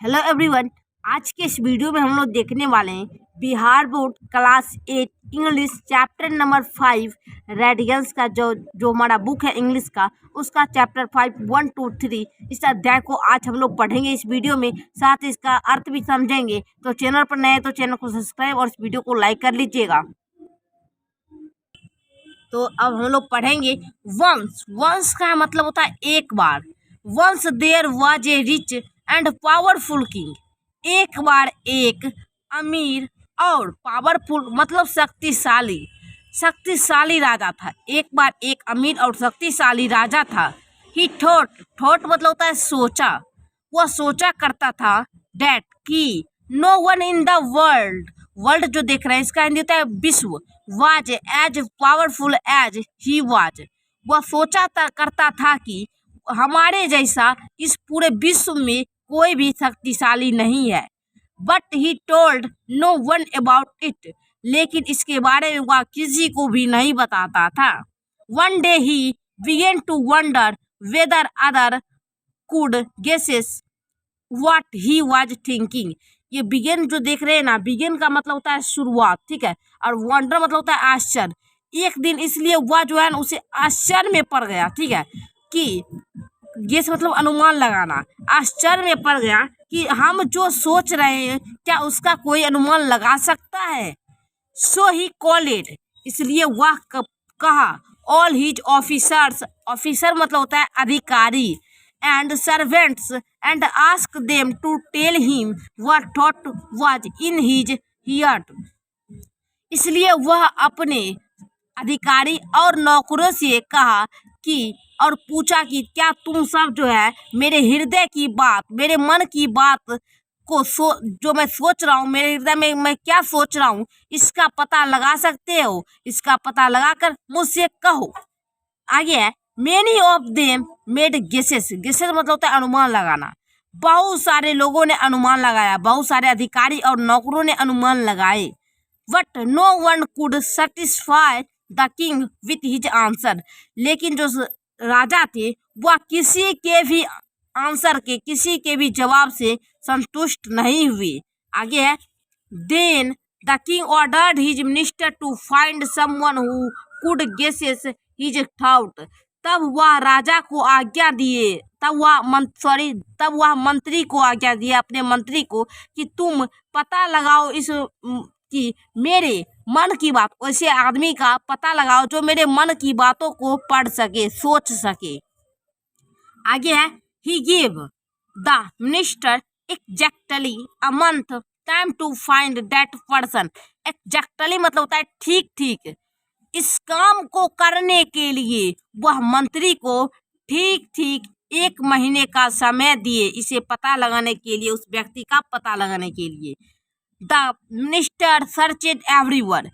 Hello everyone. आज के इस वीडियो में हम लोग देखने वाले हैं Bihar board class 8 English chapter number 5 radiance का जो हमारा बुक है इंग्लिश का, उसका चैप्टर 5 1 2 3 इस अध्याय को आज हम लोग पढ़ेंगे इस वीडियो में, साथ ही इसका अर्थ भी समझेंगे। तो चैनल पर नए हैं तो चैनल को सब्सक्राइब और इस वीडियो को लाइक कर लीजिएगा। तो अब हम लोग पढ़ेंगे वंस। वंस का मतलब होता है एक बार। Once there was a rich and powerful king. एक बार एक अमीर और पावरफुल मतलब शक्तिशाली शक्तिशाली राजा था। एक बार एक अमीर और शक्तिशाली राजा था। ही थॉट, थॉट मतलब होता है सोचा। वह सोचा करता था डैट कि no one in the world, world जो देख रहे हैं इसका हिंदी होता है विश्व, was as powerful as he was. वह सोचा करता था कि हमारे जैसा इस पूरे विश्व में कोई भी शक्तिशाली नहीं है। But he told no one about it, लेकिन इसके बारे में वह किसी को भी नहीं बताता था। One day he began to wonder whether other could guesses what he was thinking. ये बिगेन जो देख रहे हैं ना, बिगेन का मतलब होता है शुरुआत, ठीक है, और वंडर मतलब होता है आश्चर्य। एक दिन इसलिए वह जो है ना उसे आश्चर्य में पड़ गया, ठीक है, कि गेस मतलब अनुमान लगाना। आश्चर्य में पड़ गया कि हम जो सोच रहे हैं क्या उसका कोई अनुमान लगा सकता है। सो ही कॉल्ड इट, इसलिए वह कहा ऑल हिज ऑफिसर्स, ऑफिसर मतलब होता है अधिकारी, and servants and ask them to tell him what thought was in his heart. इसलिए वह अपने अधिकारी और नौकरों से कहा कि और पूछा कि क्या तुम सब जो है मेरे हृदय की बात, मेरे मन की बात को जो मैं सोच रहा हूँ, मेरे हृदय में मैं क्या सोच रहा हूँ इसका पता लगा सकते हो। इसका पता लगाकर मुझसे कहो। आगे है many of them made guesses. Guesses मतलब होता है अनुमान लगाना। बहुत सारे लोगों ने अनुमान लगाया, बहुत सारे अधिकारी और नौकरों ने अनुमान लगाए। But no one could satisfy the king with his answer, लेकिन जो राजा थे वह किसी के भी आंसर के, किसी के भी जवाब से संतुष्ट नहीं हुए। आगे है then the king ordered his minister to find someone who could guesses his thought. तब वह राजा को आज्ञा दिए, तब वह मंत्री को आज्ञा दिए, अपने मंत्री को, कि तुम पता लगाओ इस कि मेरे मन की बात, ऐसे आदमी का पता लगाओ जो मेरे मन की बातों को पढ़ सके, सोच सके। आगे है he give the minister exactly a month time to find that person. Exactly मतलब होता है ठीक ठीक। इस काम को करने के लिए वह मंत्री को ठीक ठीक 1 महीने का समय दिए, इसे पता लगाने के लिए, उस व्यक्ति का पता लगाने के लिए। The minister searched everyone.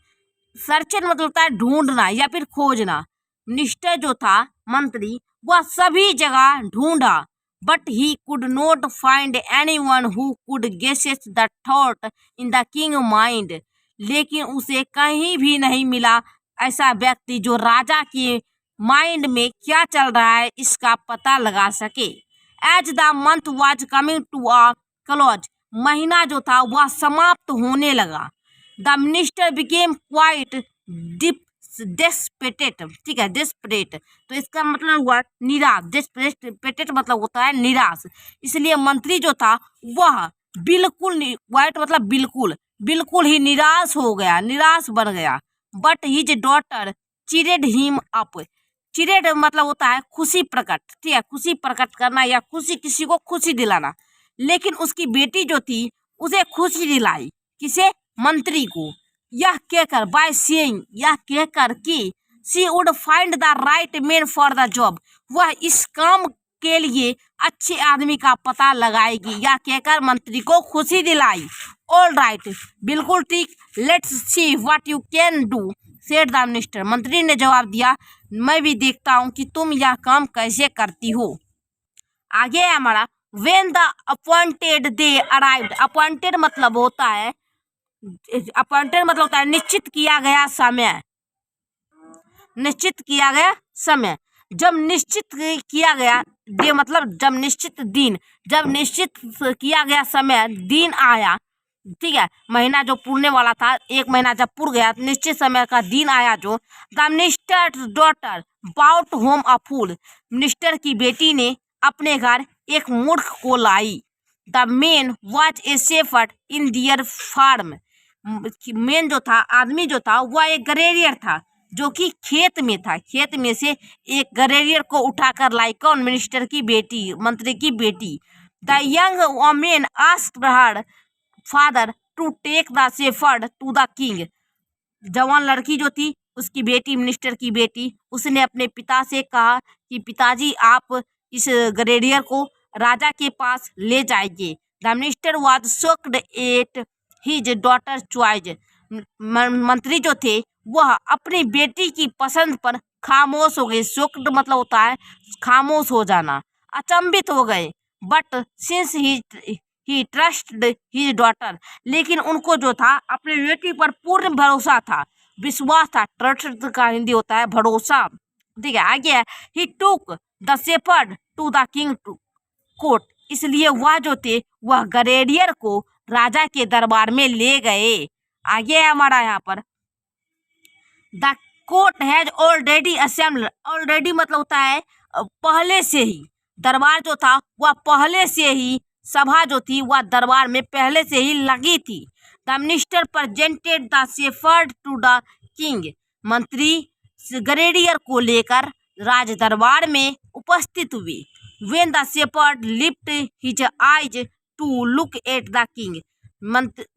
Searched मतलब होता है ढूंढना या फिर खोजना। मिनिस्टर जो था, मंत्री, वह सभी जगह ढूंढा। But he could not find anyone who could guesses the thought in the king mind. लेकिन उसे कहीं भी नहीं मिला ऐसा व्यक्ति जो राजा के माइंड में क्या चल रहा है इसका पता लगा सके। As the month was coming to a close, महीना जो था वह समाप्त होने लगा। The minister became quite desperate, ठीक है, डेस्परेट तो इसका मतलब हुआ निराश। डेस्परेट मतलब होता है निराश। इसलिए मंत्री जो था वह बिल्कुल, क्वाइट मतलब बिल्कुल, बिल्कुल ही निराश हो गया, निराश बन गया। But his daughter cheered him up. Cheered मतलब होता है खुशी प्रकट, ठीक है, खुशी प्रकट करना या खुशी, किसी को खुशी दिलाना। लेकिन उसकी बेटी जो थी उसे खुशी दिलाई, किसे, मंत्री को। यह कहकर, बाय सेइंग, यह कहकर कि she would find the right man for the job, वह इस काम के लिए अच्छे आदमी का पता लगाएगी। यह कहकर मंत्री को खुशी दिलाई। ऑल राइट, बिल्कुल ठीक, let's see what you can do said the minister. मंत्री ने जवाब दिया, मैं भी देखता हूँ कि तुम यह काम कैसे करती हो। आगे है हमारा when the appointed day arrived. Appointed मतलब होता है, अपॉइंटेड मतलब होता है निश्चित किया गया समय, निश्चित किया गया समय। जब निश्चित किया गया डे मतलब जब निश्चित दिन, जब निश्चित किया गया समय दिन आया, ठीक है, महीना जो पूरने वाला था, एक महीना जब पूर गया, निश्चित समय का दिन आया जो, the minister daughter brought home a fool, minister की बेटी ने अपने घर एक मूर्ख को लाई। The man was a shepherd in their farm, man जो था, आदमी जो था, वह एक गरेरियर था जो कि खेत में था। खेत में से एक गरेरियर को उठाकर लाई, कौन? मिनिस्टर की बेटी, मंत्री की बेटी। The young women asked her father to take the shepherd to the king, जवान लड़की जो थी, उसकी बेटी, मिनिस्टर की बेटी, उसने अपने पिता से कहा कि पिताजी आप इस गरेरियर को राजा के पास ले जाइए। The minister was shocked at his daughter choice, मंत्री जो थे वह अपनी बेटी की पसंद पर खामोश हो गए। शॉक्ड मतलब होता है खामोश हो जाना, अचंभित हो गए। But since he trusted his daughter, लेकिन उनको जो था अपनी बेटी पर पूर्ण भरोसा था, विश्वास था। ट्रस्ट का हिंदी होता है भरोसा, ठीक है। आगे है, he took the shepherd to the king court, इसलिए वह जो थे वह गरेरियर को राजा के दरबार में ले गए। आगे है हमारा यहाँ पर, the court has already assembled, already मतलब होता है पहले से ही, दरबार जो था वह पहले से ही, सभा जो थी वह दरबार में पहले से ही लगी थी। The minister presented the shepherd to the king, मंत्री गरेरियर को लेकर राज दरबार में उपस्थित हुए। When the shepherd lifted his eyes to look at the king,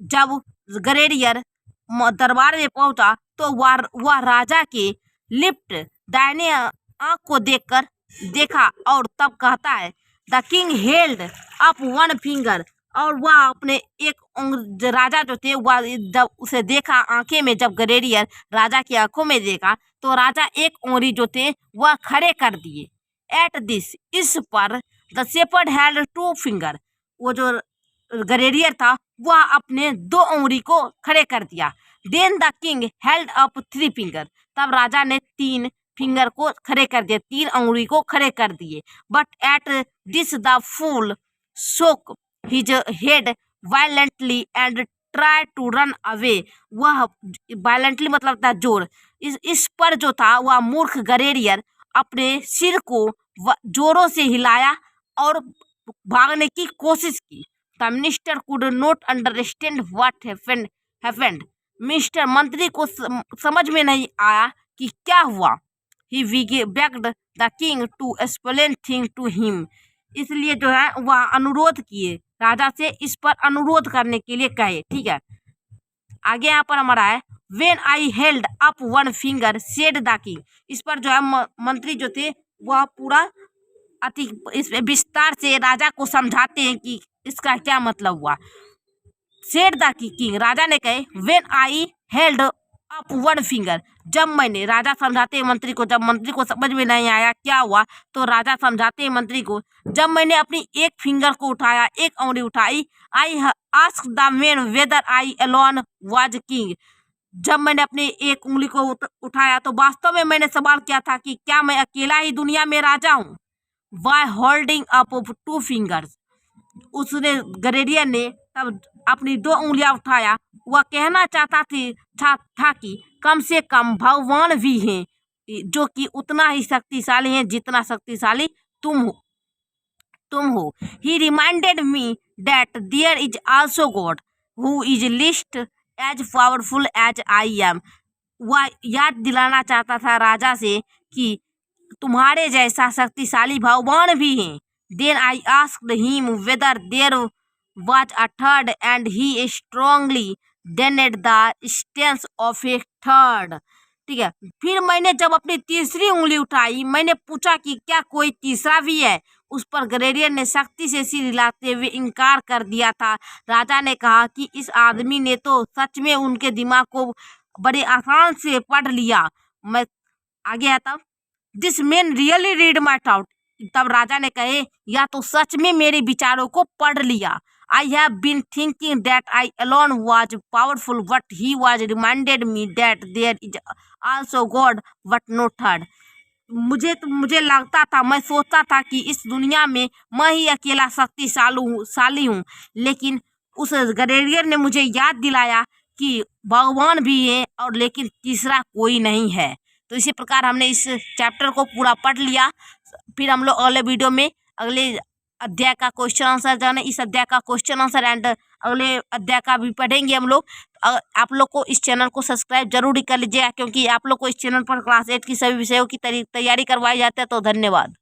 जब गरेरियर दरबार में पहुंचा तो वह राजा के लिफ्ट दाहिने आंख को देखकर देखा और तब कहता है, the king held up one finger, और वह अपने एक राजा जो थे वह जब उसे देखा आंखें में, जब गरेरियर राजा की आंखों में देखा तो राजा एक उंगली जो थे वह खड़े कर दिए। एट दिस, इस पर, the shepherd had two finger, वो जो गरेरियर था वह अपने दो उंगली को खड़े कर दिया। Then the king held up three finger, तब राजा ने तीन फिंगर को खड़े कर दिए, तीन उंगली को खड़े कर दिए। But at this the fool shook his head violently and try to run away, वह वायलेंटली मतलब था जोर, इस पर जो था वह मूर्ख गरेरियर अपने सिर को जोरों से हिलाया और भागने की कोशिश की। The minister could not understand what happened, mister मंत्री को समझ में नहीं आया कि क्या हुआ। He begged the king to explain thing to him, इसलिए जो है वह अनुरोध किए, राजा से इस पर अनुरोध करने के लिए कहे, ठीक है। आगे यहाँ पर हमारा है, when I held up one finger said the king, इस पर जो है मंत्री जो थे वह पूरा अति इस विस्तार से राजा को समझाते हैं कि इसका क्या मतलब हुआ। सेड द किंग, राजा ने कहे, when I held up one finger, जब मैंने, राजा समझाते हैं मंत्री को, जब मंत्री को समझ में नहीं आया क्या हुआ तो राजा समझाते हैं मंत्री को, जब मैंने अपनी एक फिंगर को उठाया, एक उंगली उठाई, I ask the man whether I alone was king, जब मैंने अपनी एक उंगली को उठाया तो वास्तव में मैंने सवाल किया था कि क्या मैं अकेला ही दुनिया में राजा हूँ। Why holding up two fingers, उसने, गरेरियर ने तब अपनी दो उंगलियां उठाया, वह कहना चाहता था कि कम से कम भगवान भी हैं जो कि उतना ही शक्तिशाली हैं जितना शक्तिशाली तुम हो। He reminded me that there is also God who is least as powerful as I am, वह याद दिलाना चाहता था राजा से कि तुम्हारे जैसा शक्तिशाली भगवान भी हैं। Then I asked him whether there was a third and he strongly denied the existence of a third, ठीक है। फिर मैंने जब अपनी तीसरी उंगली उठाई, मैंने पूछा कि क्या कोई तीसरा भी है, उस पर गरेरियर ने सख्ती से सिर हिलाते हुए इनकार कर दिया था। राजा ने कहा कि इस आदमी ने तो सच में उनके दिमाग को बड़े आसान से पढ़ लिया। मैं आगे आता, this man really read my thought, तब राजा ने कहे या तो सच में मेरे विचारों को पढ़ लिया। I have been thinking that I alone was powerful, but he was reminded me that there is also God, but no third. मुझे लगता था, मैं सोचता था कि इस दुनिया में मैं ही अकेला शक्तिशाली हूँ, लेकिन उस ग्रेडियर ने मुझे याद दिलाया कि भगवान भी है और लेकिन तीसरा कोई नहीं है। तो इसी प्रकार हमने इस चैप्टर को पूरा पढ़ लिया। फिर हम लोग अगले वीडियो में अगले अध्याय का क्वेश्चन आंसर जाने, इस अध्याय का क्वेश्चन आंसर एंड अगले अध्याय का भी पढ़ेंगे हम लोग। आप लोग को इस चैनल को सब्सक्राइब जरूर कर लीजिएगा, क्योंकि आप लोग को इस चैनल पर क्लास 8 की सभी विषयों की तैयारी करवाई जाती है। तो धन्यवाद।